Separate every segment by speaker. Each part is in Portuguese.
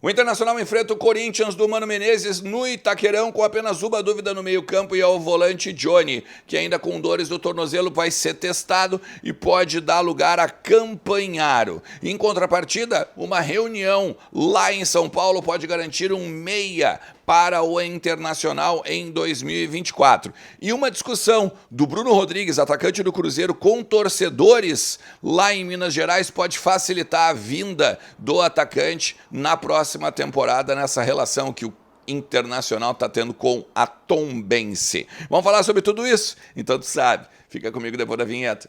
Speaker 1: O Internacional enfrenta o Corinthians do Mano Menezes no Itaquerão com apenas uma dúvida no meio-campo e é o volante Johnny, que ainda com dores do tornozelo vai ser testado e pode dar lugar a Campanharo. Em contrapartida, uma reunião lá em São Paulo pode garantir um meia para o Internacional em 2024. E uma discussão do Bruno Rodrigues, atacante do Cruzeiro, com torcedores lá em Minas Gerais pode facilitar a vinda do atacante na próxima temporada, nessa relação que o Internacional está tendo com a Tombense. Vamos falar sobre tudo isso? Então tu sabe, fica comigo depois da vinheta.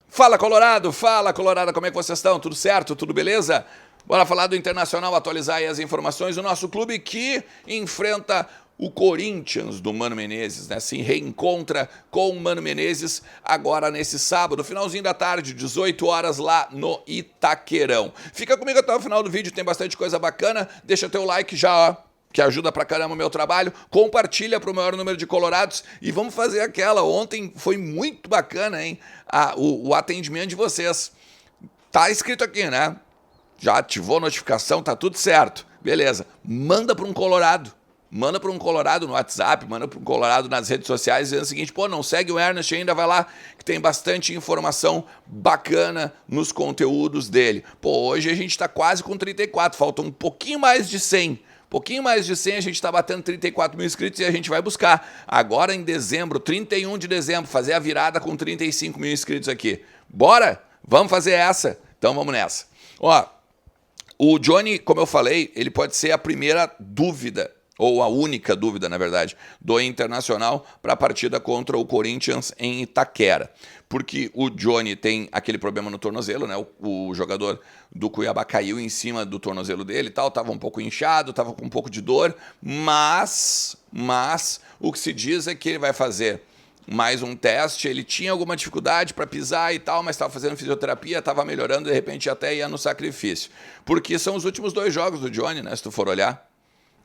Speaker 1: Fala Colorado, como é que vocês estão? Tudo certo? Tudo beleza? Bora falar do Internacional, atualizar aí as informações do nosso clube que enfrenta o Corinthians do Mano Menezes, né? Se reencontra com o Mano Menezes agora nesse sábado, finalzinho da tarde, 18 horas lá no Itaquerão. Fica comigo até o final do vídeo, tem bastante coisa bacana, deixa teu like já, ó, que ajuda pra caramba o meu trabalho, compartilha pro maior número de colorados e vamos fazer aquela. Ontem foi muito bacana, hein? O atendimento de vocês. Tá escrito aqui, né? Já ativou a notificação, tá tudo certo. Beleza. Manda para um colorado no WhatsApp, manda para um colorado nas redes sociais, dizendo o seguinte: pô, não segue o Ernest ainda, vai lá, que tem bastante informação bacana nos conteúdos dele. Pô, hoje a gente tá quase com 34, falta um pouquinho mais de 100. Pouquinho mais de 100, a gente está batendo 34 mil inscritos e a gente vai buscar agora em dezembro, 31 de dezembro, fazer a virada com 35 mil inscritos aqui. Bora? Vamos fazer essa? Então vamos nessa. Ó, o Johnny, como eu falei, ele pode ser a primeira dúvida, ou a única dúvida, na verdade, do Internacional para a partida contra o Corinthians em Itaquera. Porque o Johnny tem aquele problema no tornozelo, né? O jogador do Cuiabá caiu em cima do tornozelo dele e tal, estava um pouco inchado, estava com um pouco de dor, mas o que se diz é que ele vai fazer mais um teste. Ele tinha alguma dificuldade para pisar e tal, mas estava fazendo fisioterapia, estava melhorando, de repente até ia no sacrifício. Porque são os últimos 2 jogos do Johnny, né? Se tu for olhar,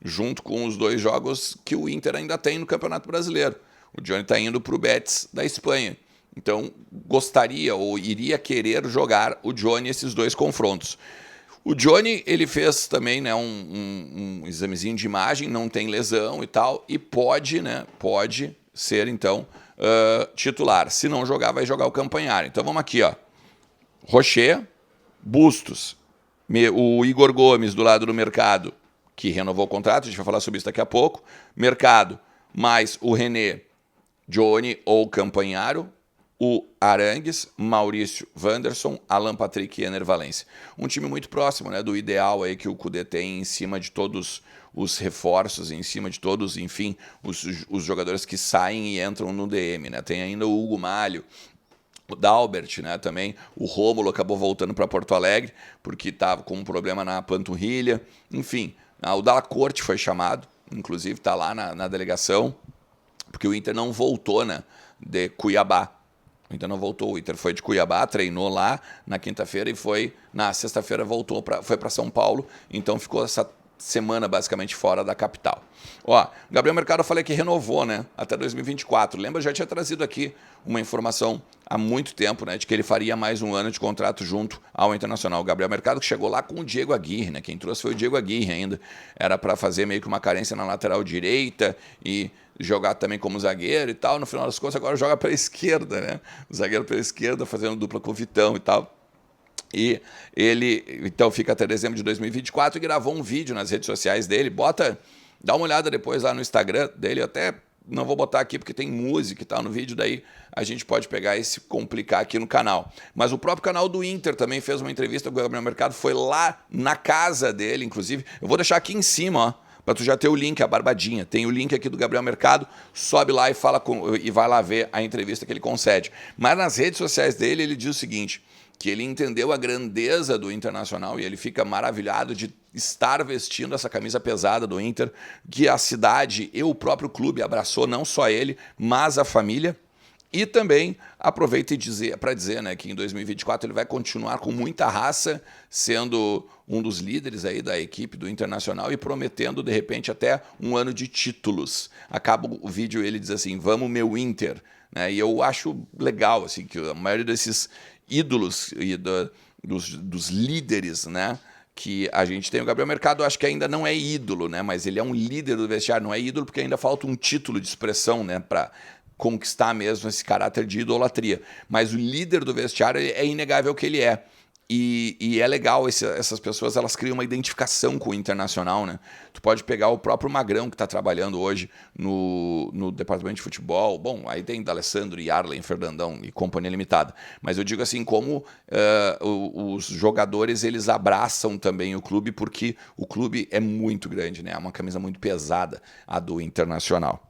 Speaker 1: junto com os 2 jogos que o Inter ainda tem no Campeonato Brasileiro. O Johnny está indo para o Betis da Espanha. Então, gostaria ou iria querer jogar o Johnny esses 2 confrontos. O Johnny, ele fez também, né, um examezinho de imagem, não tem lesão e tal, e pode ser, então, titular. Se não jogar, vai jogar o Campanharo. Então, vamos aqui, ó. Rocher, Bustos, o Igor Gomes do lado do Mercado, que renovou o contrato, a gente vai falar sobre isso daqui a pouco. Mercado, mais o René, Johnny ou Campanharo, o Arangues, Maurício Wanderson, Alan Patrick e Ener Valencia. Um time muito próximo, né, do ideal aí que o Cudê tem em cima de todos os reforços, em cima de todos, enfim, os jogadores que saem e entram no DM, né? Tem ainda o Hugo Malho, o Dalbert, né, também. O Rômulo acabou voltando para Porto Alegre porque estava com um problema na panturrilha. Enfim, o Dalla Corte foi chamado, inclusive está lá na delegação, porque o Inter não voltou, né, de Cuiabá. O Inter não voltou, o Inter foi de Cuiabá, treinou lá na quinta-feira e foi na sexta-feira foi para São Paulo, então ficou essa semana basicamente fora da capital. Ó, Gabriel Mercado eu falei que renovou, né, até 2024. Lembra, já tinha trazido aqui uma informação há muito tempo, né, de que ele faria mais um ano de contrato junto ao Internacional. O Gabriel Mercado que chegou lá com o Diego Aguirre, né, quem trouxe foi o Diego Aguirre ainda. Era para fazer meio que uma carência na lateral direita e jogar também como zagueiro e tal. No final das contas agora joga pela esquerda, né, o zagueiro pela esquerda fazendo dupla com o Vitão e tal. E ele, então, fica até dezembro de 2024 e gravou um vídeo nas redes sociais dele. Dá uma olhada depois lá no Instagram dele. Eu até não vou botar aqui porque tem música e tal no vídeo, daí a gente pode pegar e se complicar aqui no canal. Mas o próprio canal do Inter também fez uma entrevista com o Gabriel Mercado, foi lá na casa dele, inclusive. Eu vou deixar aqui em cima, ó, para tu já ter o link, a barbadinha. Tem o link aqui do Gabriel Mercado, sobe lá e vai lá ver a entrevista que ele concede. Mas nas redes sociais dele ele diz o seguinte: que ele entendeu a grandeza do Internacional e ele fica maravilhado de estar vestindo essa camisa pesada do Inter, que a cidade e o próprio clube abraçou, não só ele, mas a família. E também aproveita para dizer, né, que em 2024 ele vai continuar com muita raça, sendo um dos líderes aí da equipe do Internacional e prometendo, de repente, até um ano de títulos. Acaba o vídeo, ele diz assim, vamos meu Inter. Né? E eu acho legal assim, que a maioria desses ídolos e dos líderes, né, que a gente tem, o Gabriel Mercado, eu acho que ainda não é ídolo, né, mas ele é um líder do vestiário, não é ídolo porque ainda falta um título de expressão, né, para conquistar mesmo esse caráter de idolatria. Mas o líder do vestiário é inegável que ele é. E é legal, essas pessoas elas criam uma identificação com o Internacional, né? Tu pode pegar o próprio Magrão, que está trabalhando hoje no departamento de futebol. Bom, aí tem D'Alessandro, Yarlen, Fernandão e Companhia Limitada. Mas eu digo assim, como os jogadores eles abraçam também o clube, porque o clube é muito grande, né? É uma camisa muito pesada, a do Internacional.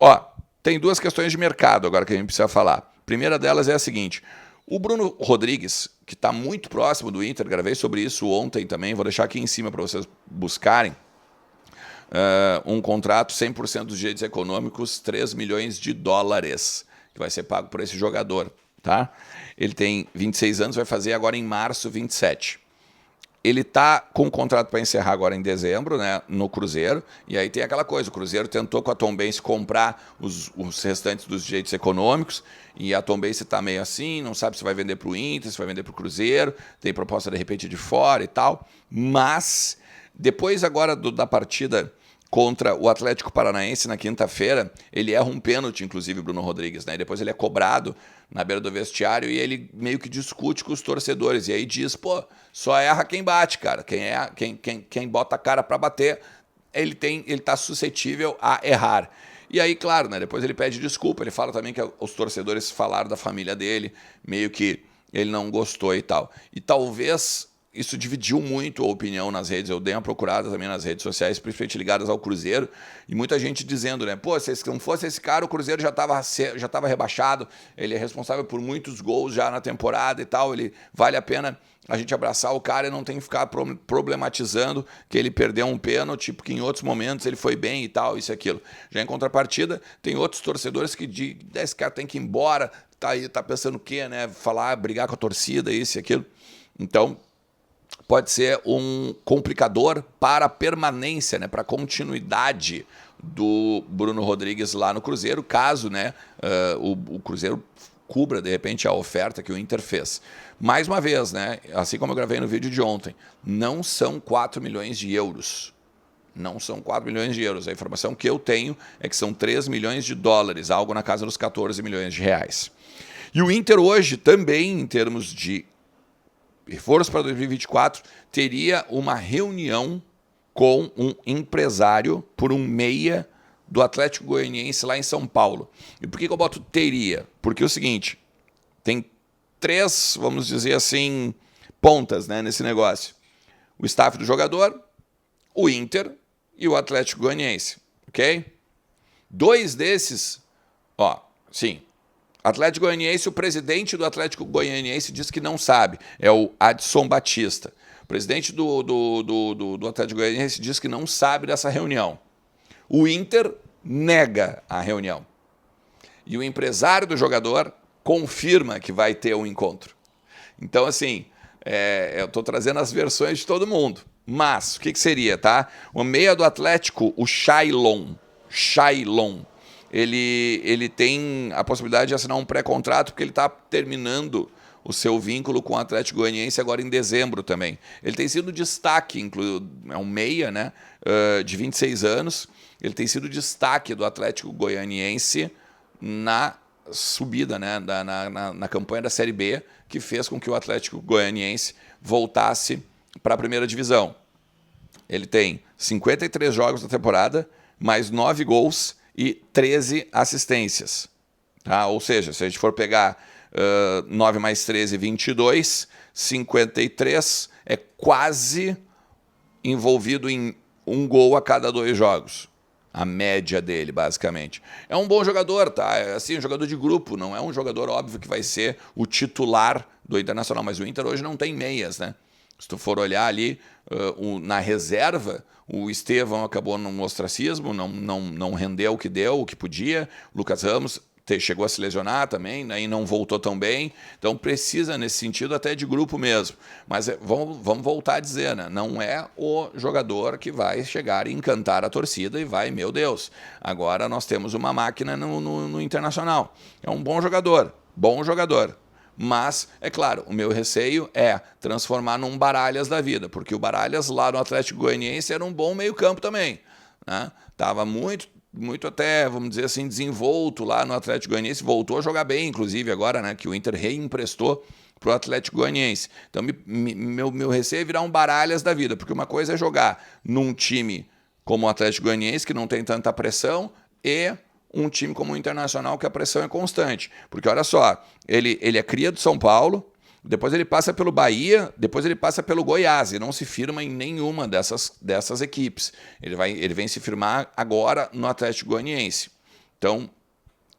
Speaker 1: Ó, tem duas questões de mercado agora que a gente precisa falar. A primeira delas é a seguinte: o Bruno Rodrigues, que está muito próximo do Inter, gravei sobre isso ontem também, vou deixar aqui em cima para vocês buscarem, um contrato 100% dos direitos econômicos, 3 milhões de dólares, que vai ser pago por esse jogador. Tá? Ele tem 26 anos, vai fazer agora em março 27. Ele está com o contrato para encerrar agora em dezembro, né, no Cruzeiro, e aí tem aquela coisa, o Cruzeiro tentou com a Tombense comprar os restantes dos direitos econômicos, e a Tombense está meio assim, não sabe se vai vender para o Inter, se vai vender para o Cruzeiro, tem proposta de repente de fora e tal, mas depois agora da partida contra o Atlético Paranaense na quinta-feira, ele erra um pênalti, inclusive, o Bruno Rodrigues, né? E depois ele é cobrado na beira do vestiário e ele meio que discute com os torcedores. E aí diz, pô, só erra quem bate, cara. Quem bota a cara para bater, ele tá suscetível a errar. E aí, claro, né? Depois ele pede desculpa. Ele fala também que os torcedores falaram da família dele, meio que ele não gostou e tal. E talvez isso dividiu muito a opinião nas redes. Eu dei uma procurada também nas redes sociais, principalmente ligadas ao Cruzeiro, e muita gente dizendo, né, pô, se não fosse esse cara, o Cruzeiro já estava rebaixado, ele é responsável por muitos gols já na temporada e tal, ele vale a pena a gente abraçar o cara e não tem que ficar problematizando que ele perdeu um pênalti, porque em outros momentos ele foi bem e tal, isso e aquilo. Já em contrapartida, tem outros torcedores que dizem, esse cara tem que ir embora, tá aí, tá pensando o quê, né, falar, brigar com a torcida, isso e aquilo. Então, pode ser um complicador para a permanência, né, para a continuidade do Bruno Rodrigues lá no Cruzeiro, caso, né, o Cruzeiro cubra, de repente, a oferta que o Inter fez. Mais uma vez, né, assim como eu gravei no vídeo de ontem, não são 4 milhões de euros. Não são 4 milhões de euros. A informação que eu tenho é que são 3 milhões de dólares, algo na casa dos 14 milhões de reais. E o Inter hoje também, em termos de reforço para 2024, teria uma reunião com um empresário por um meia do Atlético Goianiense lá em São Paulo. E por que eu boto teria? Porque é o seguinte, tem 3, vamos dizer assim, pontas, né, nesse negócio. O staff do jogador, o Inter e o Atlético Goianiense, ok? 2 desses, ó, sim, Atlético Goianiense, o presidente do Atlético Goianiense diz que não sabe, é o Adson Batista. O presidente do Atlético Goianiense diz que não sabe dessa reunião. O Inter nega a reunião. E o empresário do jogador confirma que vai ter um encontro. Então, assim, eu estou trazendo as versões de todo mundo. Mas, o que seria, tá? O meia do Atlético, o Shailon, ele tem a possibilidade de assinar um pré-contrato porque ele está terminando o seu vínculo com o Atlético Goianiense agora em dezembro também. Ele tem sido destaque, é um meia, né, de 26 anos, ele tem sido destaque do Atlético Goianiense na subida, né, na campanha da Série B, que fez com que o Atlético Goianiense voltasse para a primeira divisão. Ele tem 53 jogos da temporada, mais 9 gols e 13 assistências. Tá? Ou seja, se a gente for pegar 9 mais 13, 22, 53 é quase envolvido em um gol a cada 2 jogos. A média dele, basicamente. É um bom jogador, tá? É assim, um jogador de grupo, não é um jogador óbvio que vai ser o titular do Internacional, mas o Inter hoje não tem meias, né? Se tu for olhar ali na reserva, o Estevão acabou num ostracismo, não rendeu o que deu, o que podia. O Lucas Ramos chegou a se lesionar também, né, e não voltou tão bem. Então precisa, nesse sentido, até de grupo mesmo. Mas vamos voltar a dizer, né? Não é o jogador que vai chegar e encantar a torcida e vai, meu Deus, agora nós temos uma máquina no Internacional. É um bom jogador. Mas, é claro, o meu receio é transformar num Baralhas da vida, porque o Baralhas lá no Atlético Goianiense era um bom meio-campo também, né? Tava muito até, vamos dizer assim, desenvolto lá no Atlético Goianiense, voltou a jogar bem, inclusive agora, né, que o Inter reemprestou para o Atlético Goianiense. Então, meu receio é virar um Baralhas da vida, porque uma coisa é jogar num time como o Atlético Goianiense, que não tem tanta pressão, e um time como o Internacional, que a pressão é constante. Porque, olha só, ele é cria do São Paulo, depois ele passa pelo Bahia, depois ele passa pelo Goiás, e não se firma em nenhuma dessas equipes. Ele vem se firmar agora no Atlético Goianiense. Então,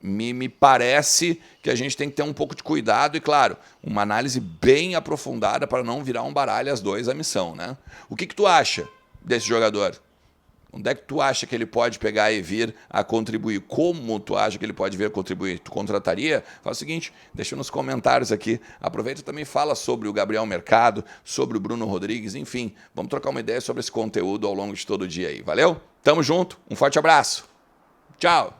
Speaker 1: me parece que a gente tem que ter um pouco de cuidado e, claro, uma análise bem aprofundada para não virar um Baralhas 2 a missão, né? O que tu acha desse jogador? Onde é que tu acha que ele pode pegar e vir a contribuir? Como tu acha que ele pode vir a contribuir? Tu contrataria? Faz o seguinte, deixa nos comentários aqui. Aproveita e também fala sobre o Gabriel Mercado, sobre o Bruno Rodrigues, enfim. Vamos trocar uma ideia sobre esse conteúdo ao longo de todo o dia aí. Valeu? Tamo junto, um forte abraço. Tchau!